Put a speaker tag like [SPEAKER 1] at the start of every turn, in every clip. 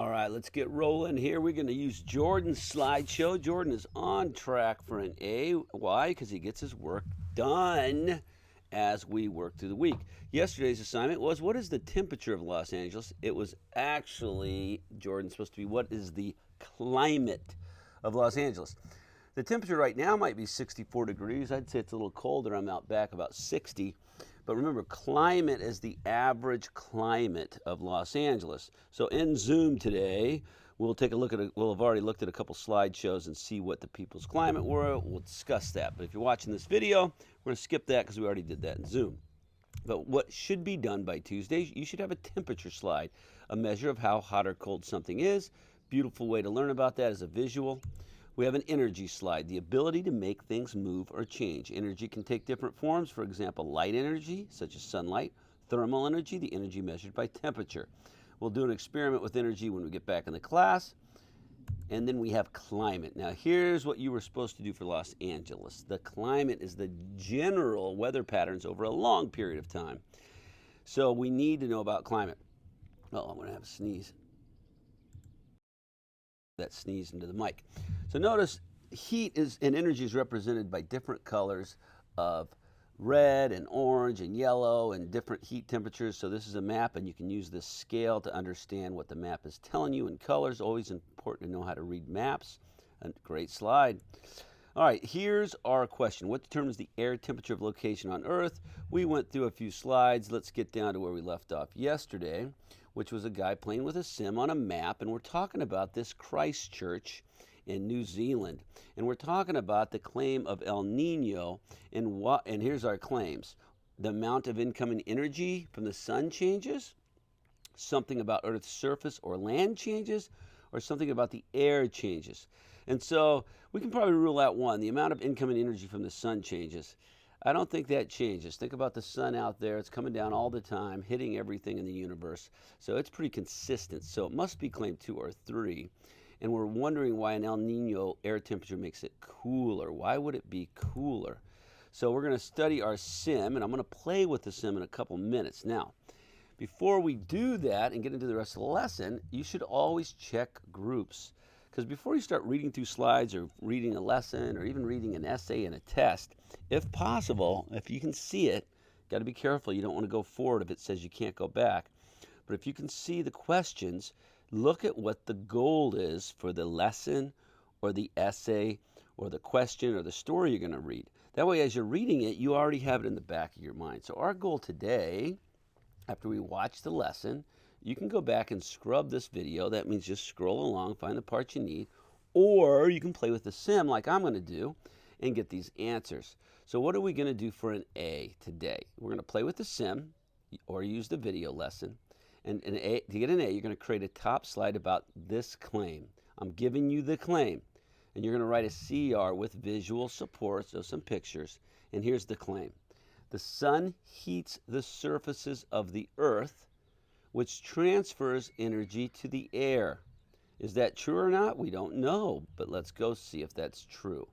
[SPEAKER 1] All right, let's get rolling here. We're going to use Jordan's slideshow. Jordan is on track for an A. Why? Because he gets his work done as we work through the week. Yesterday's assignment was, what is the temperature of Los Angeles? It was actually, Jordan, supposed to be, what is the climate of Los Angeles? The temperature right now might be 64 degrees. I'd say it's a little colder. I'm out back about 60. But remember, climate is the average climate of Los Angeles. So in Zoom today, we'll take a look at we'll have already looked at a couple slideshows and see what the people's climate were. We'll discuss that. But if you're watching this video, we're going to skip that because we already did that in Zoom. But what should be done by Tuesday, you should have a temperature slide, a measure of how hot or cold something is. Beautiful way to learn about that is a visual. We have an energy slide, the ability to make things move or change. Energy can take different forms. For example, light energy, such as sunlight. Thermal energy, the energy measured by temperature. We'll do an experiment with energy when we get back in the class. And then we have climate. Now, here's what you were supposed to do for Los Angeles. The climate is the general weather patterns over a long period of time. So we need to know about climate. Oh, I'm going to have a sneeze. That sneeze into the mic. So notice heat and energy is represented by different colors of red and orange and yellow and different heat temperatures. So this is a map, and you can use this scale to understand what the map is telling you in colors. Always important to know how to read maps. A great slide. All right, here's our question. What determines the air temperature of location on Earth? We went through a few slides. Let's get down to where we left off yesterday, which was a guy playing with a sim on a map, and we're talking about this Christchurch in New Zealand. And we're talking about the claim of El Nino, and here's our claims. The amount of incoming energy from the sun changes, something about Earth's surface or land changes, or something about the air changes. And so we can probably rule out one, the amount of incoming energy from the sun changes. I don't think that changes. Think about the sun out there. It's coming down all the time, hitting everything in the universe. So it's pretty consistent. So it must be claim 2 or 3. And we're wondering why an El Nino air temperature makes it cooler. Why would it be cooler? So we're going to study our sim, and I'm going to play with the sim in a couple minutes. Now, before we do that and get into the rest of the lesson, you should always check groups. Because before you start reading through slides or reading a lesson or even reading an essay and a test, if possible, if you can see it, got to be careful. You don't want to go forward if it says you can't go back. But if you can see the questions, look at what the goal is for the lesson or the essay or the question or the story you're going to read. That way, as you're reading it, you already have it in the back of your mind. So our goal today, after we watch the lesson, you can go back and scrub this video. That means just scroll along, find the parts you need, or you can play with the sim like I'm going to do and get these answers. So what are we going to do for an A today? We're going to play with the sim or use the video lesson. And to get an A, you're going to create a top slide about this claim. I'm giving you the claim. And you're going to write a CR with visual support, so some pictures. And here's the claim. The sun heats the surfaces of the earth, which transfers energy to the air. Is that true or not? We don't know, but let's go see if that's true.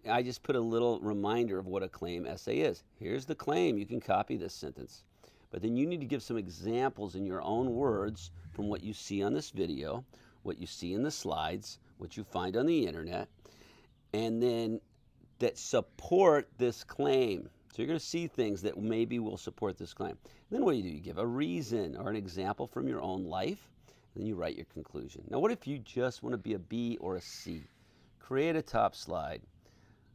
[SPEAKER 1] I just put a little reminder of what a claim essay is. Here's the claim. You can copy this sentence. But then you need to give some examples in your own words from what you see on this video, what you see in the slides, what you find on the internet, and then that support this claim. So you're going to see things that maybe will support this claim. And then what do? You give a reason or an example from your own life, and then you write your conclusion. Now, what if you just want to be a B or a C? Create a top slide.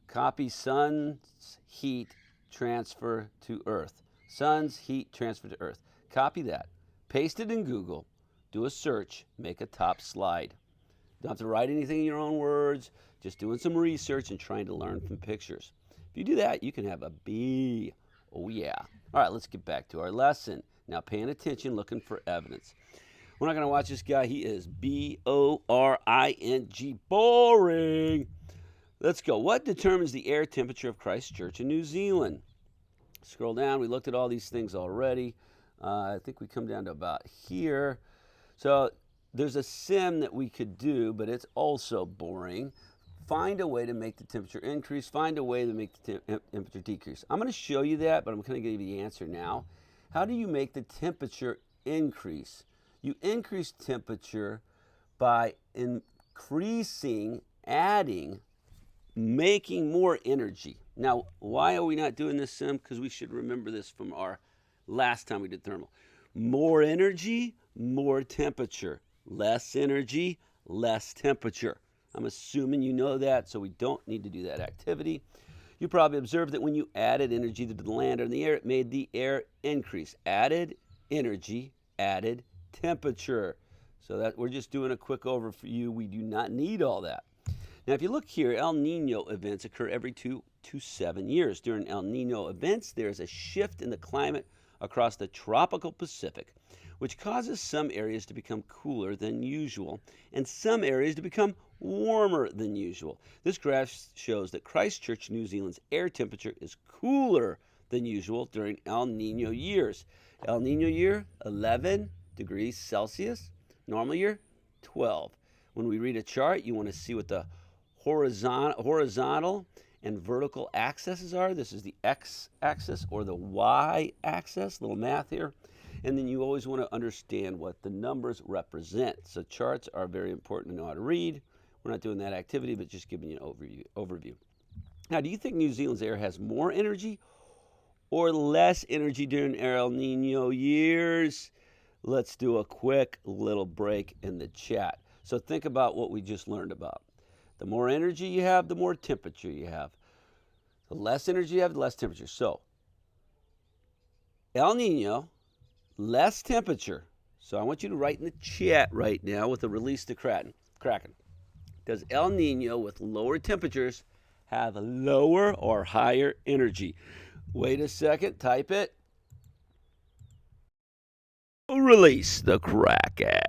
[SPEAKER 1] Copy sun's heat transfer to Earth. Sun's heat transfer to Earth. Copy that. Paste it in Google. Do a search. Make a top slide. Don't have to write anything in your own words. Just doing some research and trying to learn from pictures. If you do that, you can have a B. Oh, yeah. All right, let's get back to our lesson. Now, paying attention, looking for evidence. We're not going to watch this guy. He is boring. Boring. Let's go. What determines the air temperature of Christchurch in New Zealand? Scroll down. We looked at all these things already. I think we come down to about here. So there's a sim that we could do, but it's also boring. Find a way to make the temperature increase. Find a way to make the temperature decrease. I'm going to show you that, but I'm going to give you the answer now. How do you make the temperature increase? You increase temperature by increasing, adding, making more energy. Now, why are we not doing this, Sim? Because we should remember this from our last time we did thermal. More energy, more temperature. Less energy, less temperature. I'm assuming you know that, so we don't need to do that activity. You probably observed that when you added energy to the land or the air, it made the air increase. Added energy, added temperature. So that we're just doing a quick overview. We do not need all that. Now, if you look here, El Nino events occur every 2 to 7 years. During El Nino events, there is a shift in the climate across the tropical Pacific, which causes some areas to become cooler than usual and some areas to become warmer than usual. This graph shows that Christchurch, New Zealand's air temperature is cooler than usual during El Nino years. El Nino year, 11 degrees Celsius. Normal year, 12. When we read a chart, you want to see what the horizontal and vertical axes are. This is the x-axis or the y-axis, little math here. And then you always want to understand what the numbers represent. So charts are very important to know how to read. We're not doing that activity, but just giving you an overview. Now, do you think New Zealand's air has more energy or less energy during El Nino years? Let's do a quick little break in the chat. So think about what we just learned about. The more energy you have, the more temperature you have. The less energy you have, the less temperature. So El Nino, less temperature. So I want you to write in the chat right now with the release to Kraken. Does El Nino with lower temperatures have lower or higher energy? Wait a second, type it. Release the Kraken.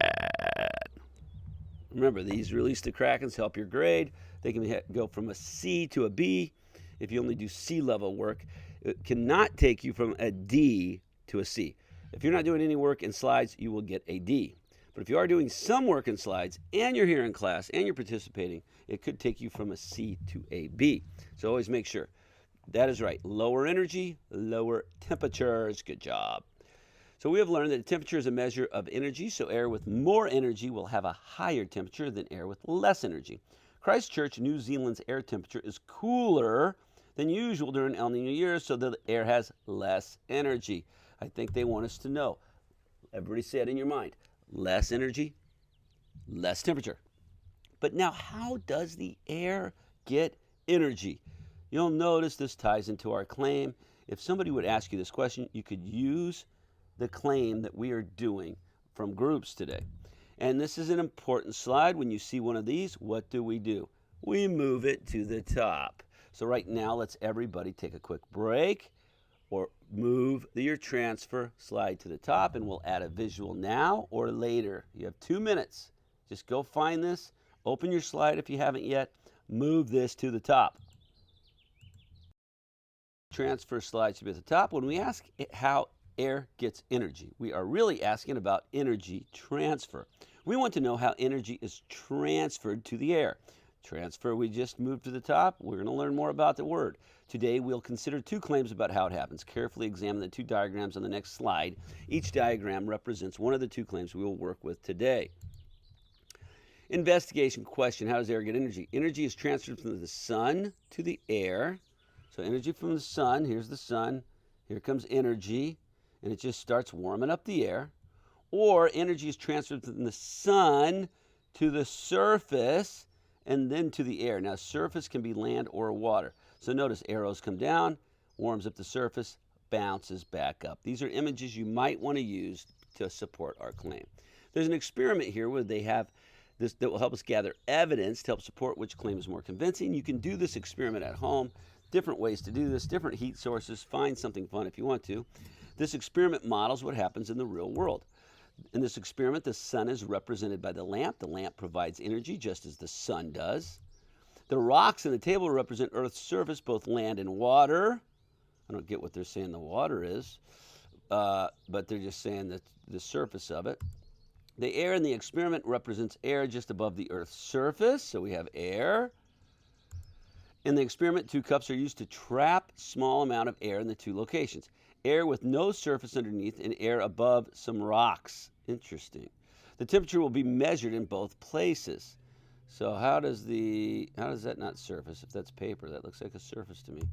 [SPEAKER 1] Remember, these release the Krakens help your grade. They can go from a C to a B if you only do C level work. It cannot take you from a D to a C. If you're not doing any work in slides, you will get a D. But if you are doing some work in slides and you're here in class and you're participating, it could take you from a C to a B. So always make sure. That is right. Lower energy, lower temperatures. Good job. So we have learned that temperature is a measure of energy, so air with more energy will have a higher temperature than air with less energy. Christchurch, New Zealand's air temperature is cooler than usual during El Nino years, so the air has less energy. I think they want us to know. Everybody say it in your mind. Less energy, less temperature. But now, how does the air get energy? You'll notice this ties into our claim. If somebody would ask you this question, you could use the claim that we are doing from groups today. And this is an important slide. When you see one of these, what do? We move it to the top. So right now, let's everybody take a quick break or move your transfer slide to the top, and we'll add a visual now or later. You have 2 minutes. Just go find this, open your slide if you haven't yet, move this to the top. Transfer slide should be at the top. When we ask how air gets energy, we are really asking about energy transfer. We want to know how energy is transferred to the air. Transfer, we just moved to the top. We're going to learn more about the word. Today, we'll consider 2 claims about how it happens. Carefully examine the 2 diagrams on the next slide. Each diagram represents one of the 2 claims we will work with today. Investigation question: how does air get energy? Energy is transferred from the sun to the air. So energy from the sun, here's the sun, here comes energy, and it just starts warming up the air. Or energy is transferred from the sun to the surface and then to the air. Now, surface can be land or water. So notice arrows come down, warms up the surface, bounces back up. These are images you might want to use to support our claim. There's an experiment here where they have this that will help us gather evidence to help support which claim is more convincing. You can do this experiment at home. Different ways to do this, different heat sources. Find something fun if you want to. This experiment models what happens in the real world. In this experiment, the sun is represented by the lamp. The lamp provides energy just as the sun does. The rocks in the table represent Earth's surface, both land and water. I don't get what they're saying the water is, but they're just saying that the surface of it. The air in the experiment represents air just above the Earth's surface, so we have air. In the experiment, 2 cups are used to trap small amount of air in the 2 locations. Air with no surface underneath and air above some rocks. Interesting. The temperature will be measured in both places. So how does that not surface? If that's paper, that looks like a surface to me.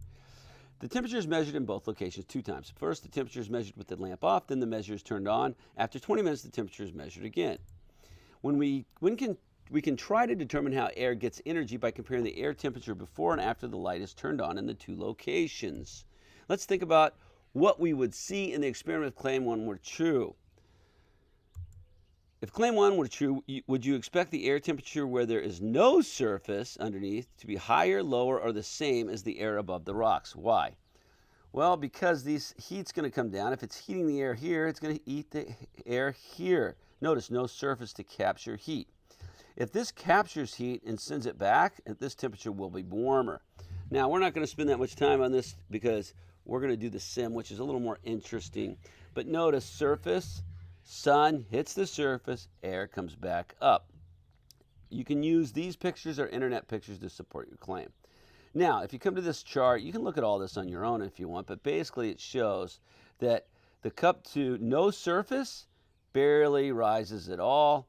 [SPEAKER 1] The temperature is measured in both locations 2 times. First, the temperature is measured with the lamp off, then the measure is turned on. After 20 minutes, the temperature is measured again. We can try to determine how air gets energy by comparing the air temperature before and after the light is turned on in the 2 locations. Let's think about what we would see in the experiment if claim 1 were true. If claim 1 were true, would you expect the air temperature where there is no surface underneath to be higher, lower, or the same as the air above the rocks? Why? Well, because this heat's going to come down. If it's heating the air here, it's going to heat the air here. Notice no surface to capture heat. If this captures heat and sends it back, at this temperature will be warmer. Now, we're not going to spend that much time on this because we're going to do the sim, which is a little more interesting. But notice surface, sun hits the surface, air comes back up. You can use these pictures or internet pictures to support your claim. Now, if you come to this chart, you can look at all this on your own if you want, but basically it shows that the cup 2, no surface, barely rises at all.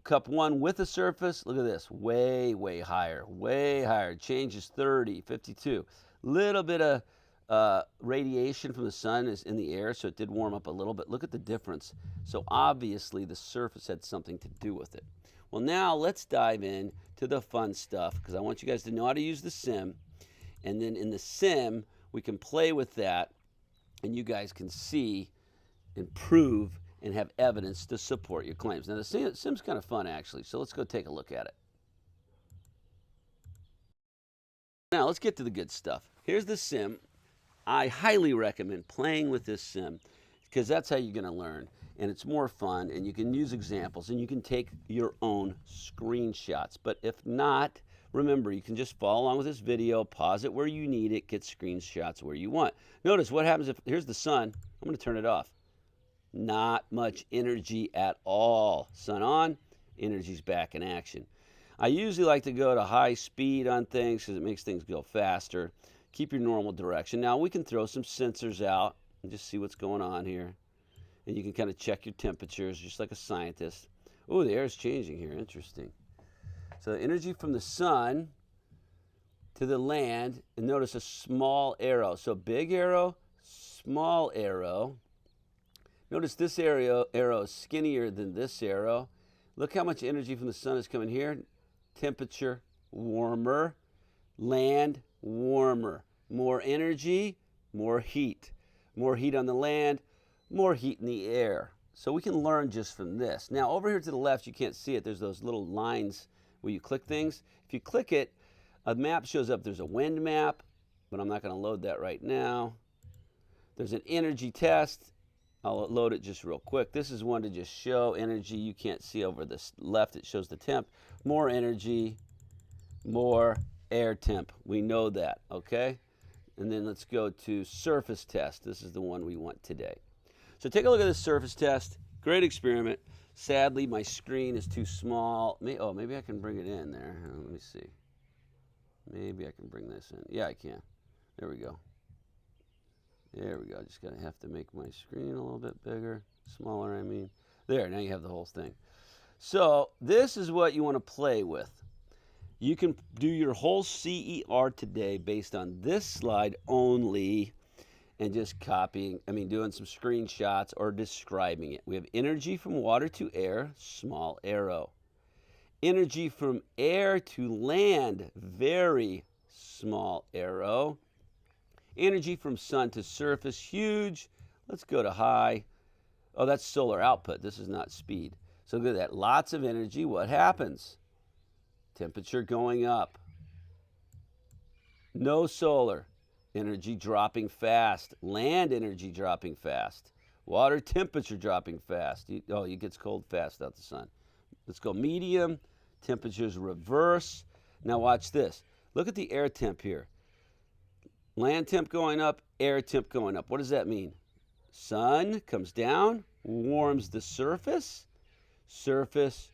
[SPEAKER 1] Cup 1 with a surface, look at this, way higher, changes 30, 52. Little bit of radiation from the sun is in the air, so it did warm up a little bit. Look at the difference. So obviously the surface had something to do with it. Well, now let's dive in to the fun stuff because I want you guys to know how to use the sim. And then in the sim, we can play with that and you guys can see and prove and have evidence to support your claims. Now, the sim's kind of fun, actually, so let's go take a look at it. Now, let's get to the good stuff. Here's the sim. I highly recommend playing with this sim because that's how you're going to learn, and it's more fun, and you can use examples, and you can take your own screenshots. But if not, remember, you can just follow along with this video, pause it where you need it, get screenshots where you want. Notice what happens if, here's the sun. I'm going to turn it off. Not much energy at all. Sun on, energy's back in action. I usually like to go to high speed on things because it makes things go faster. Keep your normal direction. Now we can throw some sensors out and just see what's going on here. And you can kind of check your temperatures just like a scientist. Oh, the air is changing here. Interesting. So the energy from the sun to the land, and notice a small arrow. So big arrow, small arrow. Notice this arrow is skinnier than this arrow. Look how much energy from the sun is coming here. Temperature, warmer. Land, warmer. More energy, more heat. More heat on the land, more heat in the air. So we can learn just from this. Now, over here to the left, you can't see it. There's those little lines where you click things. If you click it, a map shows up. There's a wind map, but I'm not going to load that right now. There's an energy test. I'll load it just real quick. This is one to just show energy. You can't see over the left. It shows the temp. More energy, more air temp. We know that, okay? And then let's go to surface test. This is the one we want today. So take a look at this surface test. Great experiment. Sadly, my screen is too small. Maybe I can bring it in there. Let me see. Maybe I can bring this in. Yeah, I can. There we go. There we go. Just gotta have to make my screen a little bit bigger, smaller, I mean. There, now you have the whole thing. So this is what you want to play with. You can do your whole CER today based on this slide only and just doing some screenshots or describing it. We have energy from water to air, small arrow. Energy from air to land, very small arrow. Energy from sun to surface, huge. Let's go to high. Oh, that's solar output. This is not speed. So look at that. Lots of energy. What happens? Temperature going up. No solar. Energy dropping fast. Land energy dropping fast. Water temperature dropping fast. It gets cold fast without the sun. Let's go medium. Temperatures reverse. Now watch this. Look at the air temp here. Land temp going up, air temp going up. What does that mean? Sun comes down, warms the surface. Surface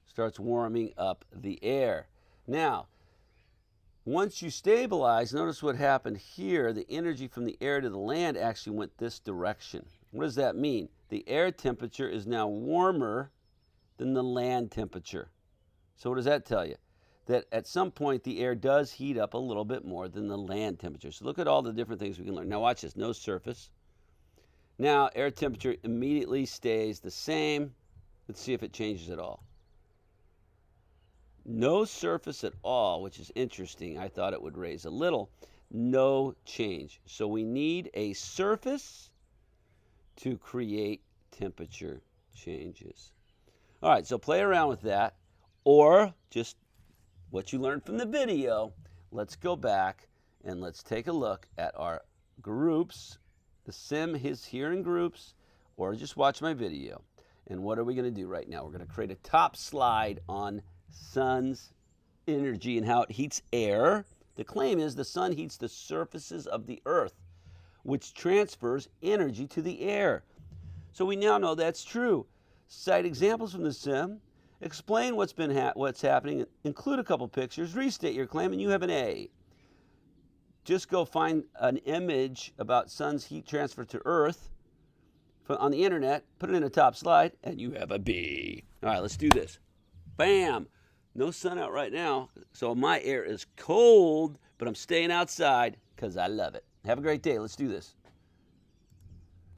[SPEAKER 1] starts warming up the air. Now, once you stabilize, notice what happened here. The energy from the air to the land actually went this direction. What does that mean? The air temperature is now warmer than the land temperature. So what does that tell you? That at some point the air does heat up a little bit more than the land temperature. So look at all the different things we can learn. Now watch this, no surface. Now air temperature immediately stays the same. Let's see if it changes at all. No surface at all, which is interesting. I thought it would raise a little. No change. So we need a surface to create temperature changes. All right, so play around with that, or just what you learned from the video. Let's go back and let's take a look at our groups. The sim is here in groups, or just watch my video. And what are we going to do right now? We're going to create a top slide on sun's energy and how it heats air. The claim is the sun heats the surfaces of the earth, which transfers energy to the air. So we now know that's true. Cite examples from the sim, explain what's happening, include a couple pictures, restate your claim, and you have an A. Just go find an image about sun's heat transfer to earth on the internet, put it in a top slide, and you have a B. All right, let's do this. Bam! No sun out right now, so my air is cold, but I'm staying outside because I love it. Have a great day. Let's do this.